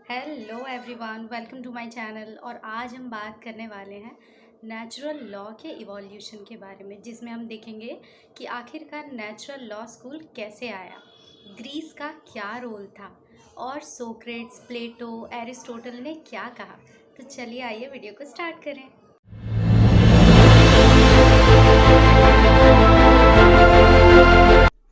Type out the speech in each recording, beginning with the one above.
Hello everyone, welcome to my channel. और आज हम बात करने वाले हैं नेचुरल लॉ के इवोल्यूशन के बारे में, जिसमें हम देखेंगे कि आखिरकार नेचुरल लॉ स्कूल कैसे आया, ग्रीस का क्या रोल था और सोक्रेट्स, प्लेटो, एरिस्टोटल ने क्या कहा। तो चलिए आइए वीडियो को स्टार्ट करें।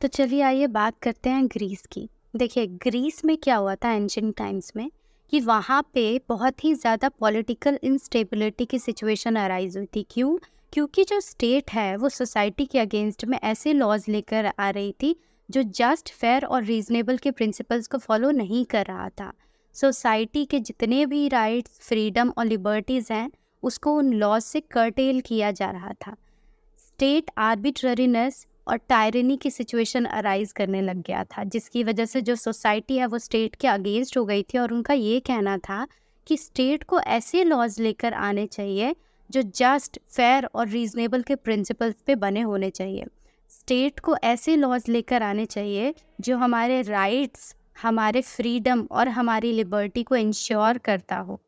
तो चलिए आइए बात करते हैं ग्रीस की। देखिए, ग्रीस में क्या हुआ था एंशिएंट टाइम्स में कि वहाँ पे बहुत ही ज़्यादा पॉलिटिकल इंस्टेबिलिटी की सिचुएशन अराइज हुई थी। क्यों? क्योंकि जो स्टेट है वो सोसाइटी के अगेंस्ट में ऐसे लॉज लेकर आ रही थी जो जस्ट, फेयर और रीजनेबल के प्रिंसिपल्स को फॉलो नहीं कर रहा था। सोसाइटी के जितने भी राइट्स, फ्रीडम और लिबर्टीज़ हैं उसको उन लॉज से कर्टेल किया जा रहा था। स्टेट आर्बिट्ररीनेस और टायरनी की सिचुएशन अराइज करने लग गया था, जिसकी वजह से जो सोसाइटी है वो स्टेट के अगेंस्ट हो गई थी। और उनका ये कहना था कि स्टेट को ऐसे लॉज लेकर आने चाहिए जो जस्ट, फेयर और रीजनेबल के प्रिंसिपल्स पे बने होने चाहिए। स्टेट को ऐसे लॉज लेकर आने चाहिए जो हमारे राइट्स, हमारे फ्रीडम और हमारी लिबर्टी को इंश्योर करता हो।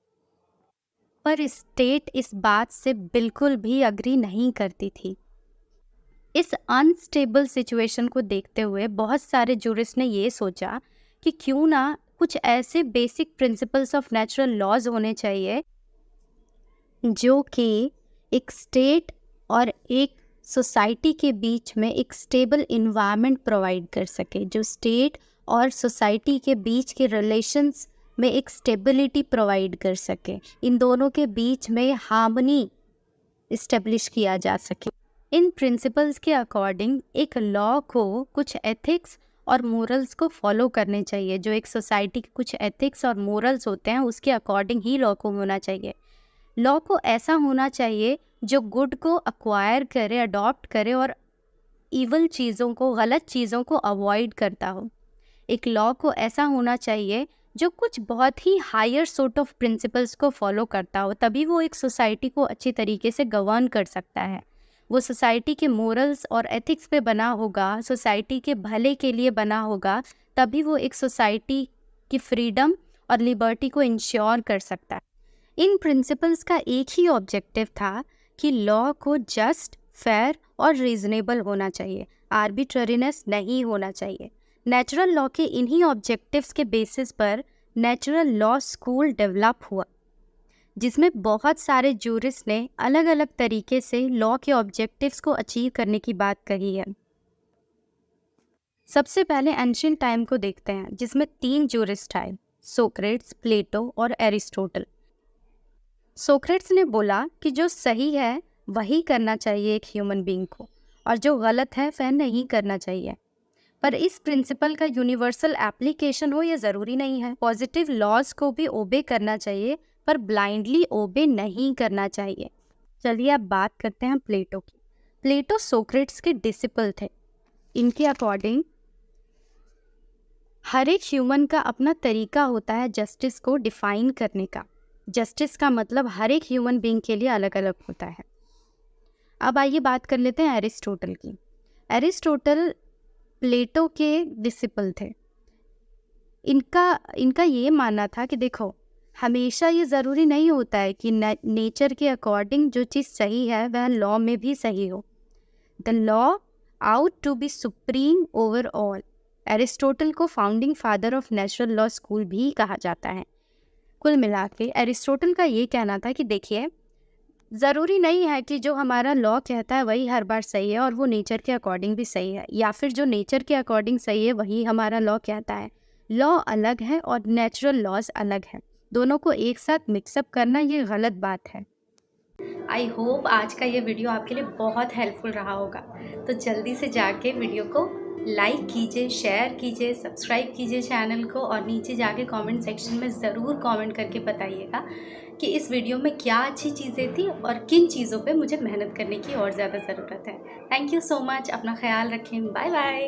पर स्टेट इस बात से बिल्कुल भी अग्री नहीं करती थी। इस अनस्टेबल सिचुएशन को देखते हुए बहुत सारे जूरिस्ट ने ये सोचा कि क्यों ना कुछ ऐसे basic principles of natural laws होने चाहिए जो कि एक स्टेट और एक सोसाइटी के बीच में एक स्टेबल इन्वायरमेंट प्रोवाइड कर सके, जो स्टेट और सोसाइटी के बीच के रिलेशंस में एक स्टेबिलिटी प्रोवाइड कर सके, इन दोनों के बीच में हार्मनी इस्टेब्लिश किया जा सके। इन प्रिंसिपल्स के अकॉर्डिंग एक लॉ को कुछ एथिक्स और मोरल्स को फॉलो करने चाहिए। जो एक सोसाइटी के कुछ एथिक्स और मोरल्स होते हैं उसके अकॉर्डिंग ही लॉ को होना चाहिए। लॉ को ऐसा होना चाहिए जो गुड को अक्वायर करे, अडॉप्ट करे और इवल चीज़ों को, गलत चीज़ों को अवॉइड करता हो। एक लॉ को ऐसा होना चाहिए जो कुछ बहुत ही हायर सॉर्ट ऑफ प्रिंसिपल्स को फॉलो करता हो, तभी वो एक सोसाइटी को अच्छी तरीके से गवर्न कर सकता है। वो सोसाइटी के मोरल्स और एथिक्स पे बना होगा, सोसाइटी के भले के लिए बना होगा, तभी वो एक सोसाइटी की फ्रीडम और लिबर्टी को इंश्योर कर सकता है। इन प्रिंसिपल्स का एक ही ऑब्जेक्टिव था कि लॉ को जस्ट, फेयर और रीजनेबल होना चाहिए, आर्बिट्ररीनेस नहीं होना चाहिए। नेचुरल लॉ के इन्हीं ऑब्जेक्टिव्स के बेसिस पर नेचुरल लॉ स्कूल डेवलप हुआ, जिसमें बहुत सारे जूरिस्ट ने अलग अलग तरीके से लॉ के ऑब्जेक्टिव्स को अचीव करने की बात कही है। सबसे पहले एंशिएंट टाइम को देखते हैं, जिसमें 3 जूरिस्ट आए, सोक्रेट्स, प्लेटो और एरिस्टोटल। सोक्रेट्स ने बोला कि जो सही है वही करना चाहिए एक ह्यूमन बीइंग को, और जो गलत है वह नहीं करना चाहिए। पर इस प्रिंसिपल का यूनिवर्सल एप्लीकेशन हो ये ज़रूरी नहीं है। पॉजिटिव लॉज को भी ओबे करना चाहिए, पर ब्लाइंडली ओबे नहीं करना चाहिए। चलिए अब बात करते हैं प्लेटो की। प्लेटो सोक्रेट्स के डिसिपल थे। इनके अकॉर्डिंग हर एक ह्यूमन का अपना तरीका होता है जस्टिस को डिफाइन करने का। जस्टिस का मतलब हर एक ह्यूमन बीइंग के लिए अलग अलग होता है। अब आइए बात कर लेते हैं एरिस्टोटल की। एरिस्टोटल प्लेटो के डिसिपल थे। इनका ये मानना था कि देखो, हमेशा ये ज़रूरी नहीं होता है कि नेचर के अकॉर्डिंग जो चीज़ सही है वह लॉ में भी सही हो। The law ought to be supreme over all. Aristotle को founding father of natural law school भी कहा जाता है। कुल मिला के एरिस्टोटल का ये कहना था कि देखिए, ज़रूरी नहीं है कि जो हमारा लॉ कहता है वही हर बार सही है और वो नेचर के अकॉर्डिंग भी सही है, या फिर जो नेचर के अकॉर्डिंग सही है वही हमारा लॉ कहता है। लॉ अलग है और नेचुरल लॉज अलग है, दोनों को एक साथ मिक्सअप करना ये गलत बात है। आई होप आज का ये वीडियो आपके लिए बहुत हेल्पफुल रहा होगा। तो जल्दी से जाके वीडियो को लाइक कीजिए, शेयर कीजिए, सब्सक्राइब कीजिए चैनल को, और नीचे जाके कमेंट सेक्शन में ज़रूर कमेंट करके बताइएगा कि इस वीडियो में क्या अच्छी चीज़ें थी और किन चीज़ों पे मुझे मेहनत करने की और ज़्यादा ज़रूरत है। Thank you so much. अपना ख्याल रखें। Bye bye.